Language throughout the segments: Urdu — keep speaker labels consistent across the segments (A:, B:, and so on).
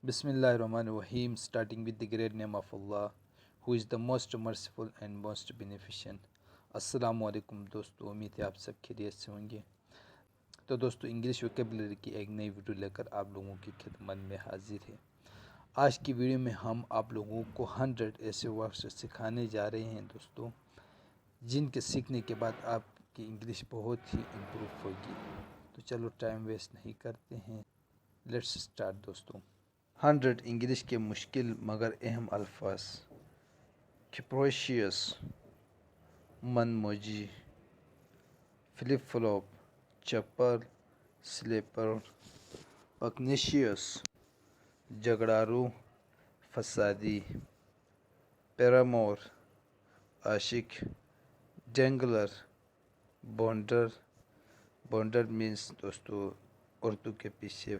A: Bismillah ar-Rahman ar-Rahim, starting with the great name of Allah, who is the most merciful and most beneficent. السلام علیکم دوستو، امید ہے آپ سب خیریت سے ہوں گے۔ تو دوستو، انگلش ویکیبلری کی ایک نئی ویڈیو لے کر آپ لوگوں کی خدمت میں حاضر ہے۔ آج کی ویڈیو میں ہم آپ لوگوں کو 100 ایسے ورڈز سکھانے جا رہے ہیں دوستو، جن کے سیکھنے کے بعد آپ کی انگلش بہت ہی امپروو ہوگی۔ تو چلو ٹائم ویسٹ نہیں کرتے ہیں، لیٹس اسٹارٹ دوستو۔ 100 انگلش کے مشکل مگر اہم الفاظ: کیپریشیس، من موجی، فلپ فلاپ، چپل، سلیپر، پکنیشیس، جھگڑالو، فسادی، پیرامور، عاشق، ڈینگلر، بونڈر۔ بونڈر مینس دوستو اردو کے پیچھے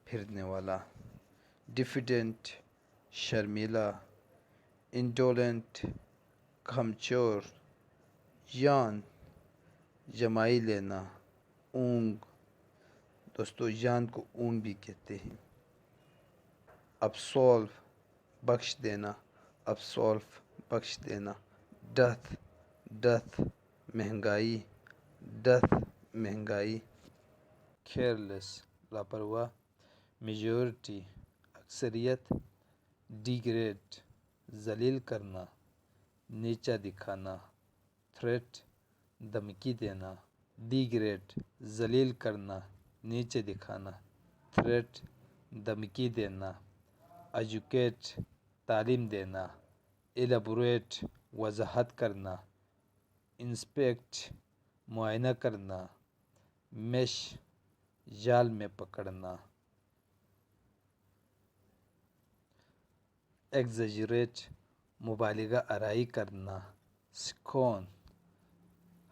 A: پھرنے والا۔ ڈیفیڈنٹ، شرمیلا، انڈولنٹ، کمزور، یان، جمائی لینا، اونگ۔ دوستو یان کو اونگ بھی کہتے ہیں۔ ابسولو، بخش دینا، ابسولو، بخش دینا۔ ڈیتھ، ڈیتھ، مہنگائی، ڈیتھ، مہنگائی۔ کیئرلیس، لاپرواہ۔ میجورٹی، اکثریت۔ ڈیگریڈ، ذلیل کرنا، نیچا دکھانا۔ تھریٹ، دھمکی دینا۔ ڈیگریڈ، ذلیل کرنا، نیچے دکھانا۔ تھریٹ، دھمکی دینا۔ ایجوکیٹ، تعلیم دینا۔ ایلیبوریٹ، وضاحت کرنا۔ انسپیکٹ، معائنہ کرنا۔ میش، جال میں پکڑنا۔ ایگزیجریٹ، مبالغہ آرائی کرنا۔ سکون،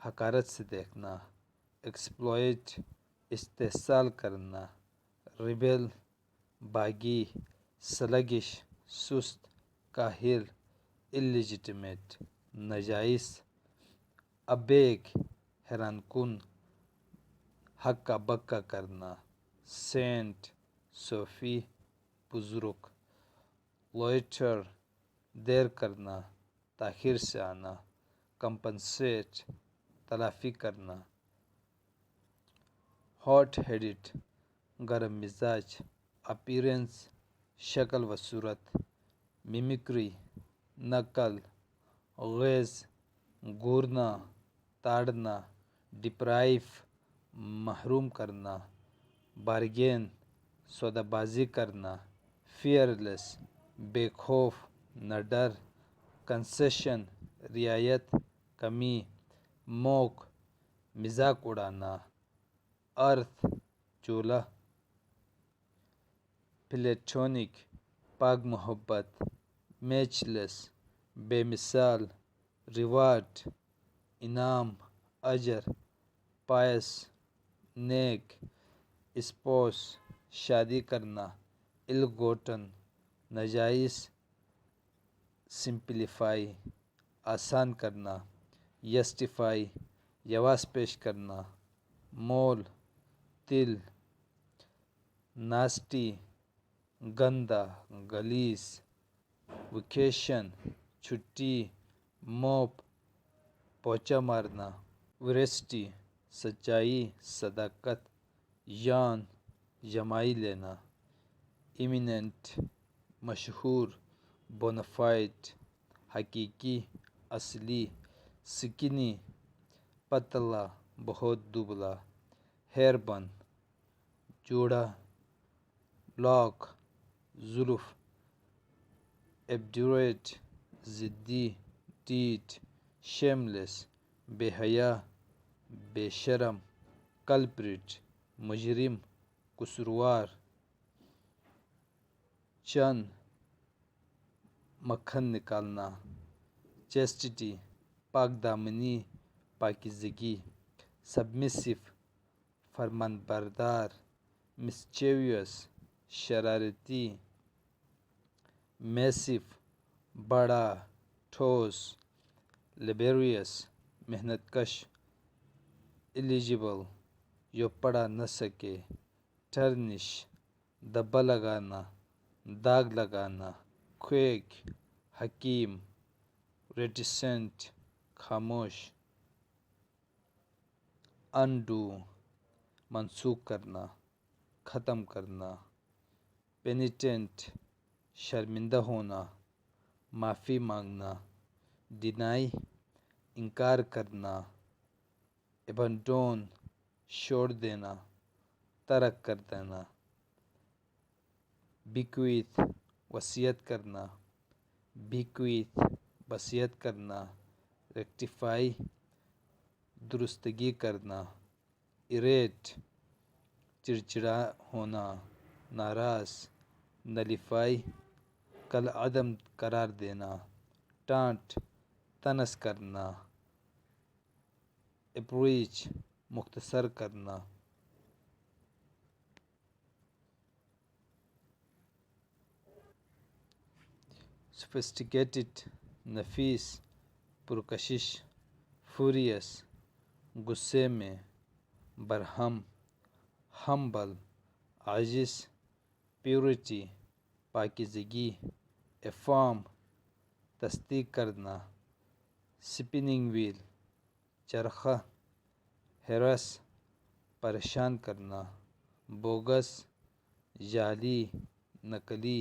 A: حقارت سے دیکھنا۔ ایکسپلائٹ، استحصال کرنا۔ ریبیل، باغی، سلگش، سست، کاہل۔ اللیجیٹمیٹ، ناجائز۔ ابیگ، حیران کن، ہکا بکا کرنا۔ سینٹ، صوفی، بزرگ۔ لوئٹر، دیر کرنا، تاخیر سے آنا۔ کمپنسیٹ، تلافی کرنا۔ ہاٹ ہیڈڈ، گرم مزاج۔ اپیرنس، شکل و صورت۔ میمکری، نقل۔ غیظ، گورنا، تاڑنا۔ ڈپرائیو، محروم کرنا۔ بارگین، سودا بازی کرنا۔ فیئرلیس، بے خوف، نہ ڈر۔ کنسیشن، رعایت، کمی۔ موک، مذاق اڑانا۔ ارتھ، چولہا۔ پلیٹونک، پاک محبت۔ میچ لیس، بے مثال۔ ریوارڈ، انعام، اجر۔ پائس، نیک۔ اسپوس، شادی کرنا۔ ایل گوٹن، ناجائز۔ سمپلیفائی، آسان کرنا۔ یسٹیفائی، جواز پیش کرنا۔ مول، تل۔ ناسٹی، گندا، غلیظ۔ ویکیشن، چھٹی۔ موپ، پوچا مارنا۔ ویرسٹی، سچائی، صداقت۔ یان، جمائی لینا۔ ایمیننٹ، مشہور۔ بونافائڈ، حقیقی، اصلی۔ سکنی، پتلا، بہت دبلا۔ ہیئر بن، جوڑا۔ لاک، زلف۔ ایبڈوریٹ، ضدی، ٹیٹ۔ شیملیس، بے حیا، بے شرم۔ کلپریٹ، مجرم، قصوروار۔ چن، مکھن نکالنا۔ چیسٹٹی، پاک دامنی، پاکیزگی۔ سبمسیو، فرمان بردار۔ مسچیویس، شرارتی۔ میسیو، بڑا، ٹھوس۔ لیبریس، محنت کش۔ ایلیجیبل، جو پڑھا نہ سکے۔ ٹرنش، دبا لگانا۔ داغ لگانا، کویک، حکیم، ریٹیسنٹ، خاموش، انڈو، منسوخ کرنا، ختم کرنا، پینیٹنٹ، شرمندہ ہونا، معافی مانگنا، ڈینائی، انکار کرنا، ایبنڈون، چھوڑ دینا، ترک کر دینا، بیکویتھ، وصیت کرنا، بیکویتھ، وصیت کرنا، ریکٹیفائی، درستگی کرنا، اریٹ، چڑچڑا ہونا، ناراض، نلیفائی، کالعدم قرار دینا، ٹانٹ، طنز کرنا، اپریچ، مختصر کرنا، سوفسٹیکیٹڈ، نفیس، پرکشش، فوریس، غصے میں، برہم، ہمبل، عاجز، پیورٹی، پاکیزگی، افارم، تصدیق کرنا، سپننگ ویل، چرخہ، ہیرس، پریشان کرنا، بوگس، جعلی، نقلی،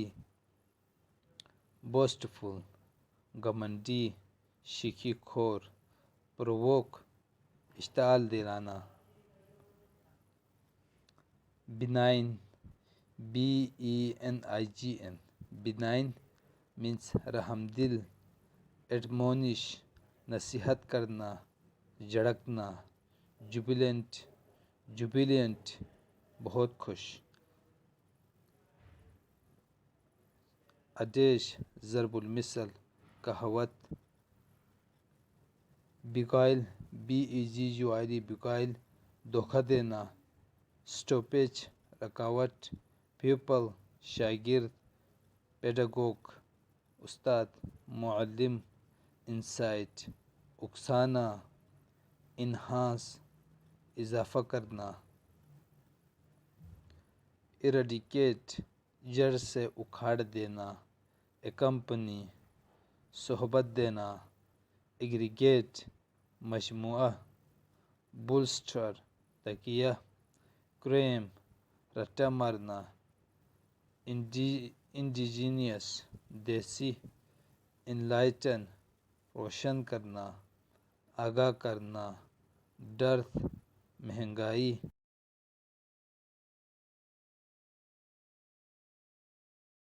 A: بوسٹفل، گھمنڈی، شیخی خور، پرووک، اشتعال دلانا، بینائن، BENIGN، بینائن مینس رحم دل، ایڈمونش، نصیحت کرنا، جھڑکنا، جوبیلنٹ، جوبیلینٹ، بہت خوش، اڈیش، ضرب المثل، کہاوت، بیگائل، BEGUILE، بیگائل، دھوکہ دینا، سٹاپیج، رکاوٹ، پیپل، شاگرد، پیڈاگوگ، استاد، معلم، انسائٹ، اکسانا، انہانس، اضافہ کرنا، ایریڈیکیٹ، جڑ سے اکھاڑ دینا، اکمپنی، صحبت دینا، ایگریگیٹ، مجموعہ، بولسٹر، تکیہ، کریم، رٹا مارنا، انڈیجینیس، دیسی، انلائٹن، روشن کرنا، آگاہ کرنا، ڈرتھ، مہنگائی،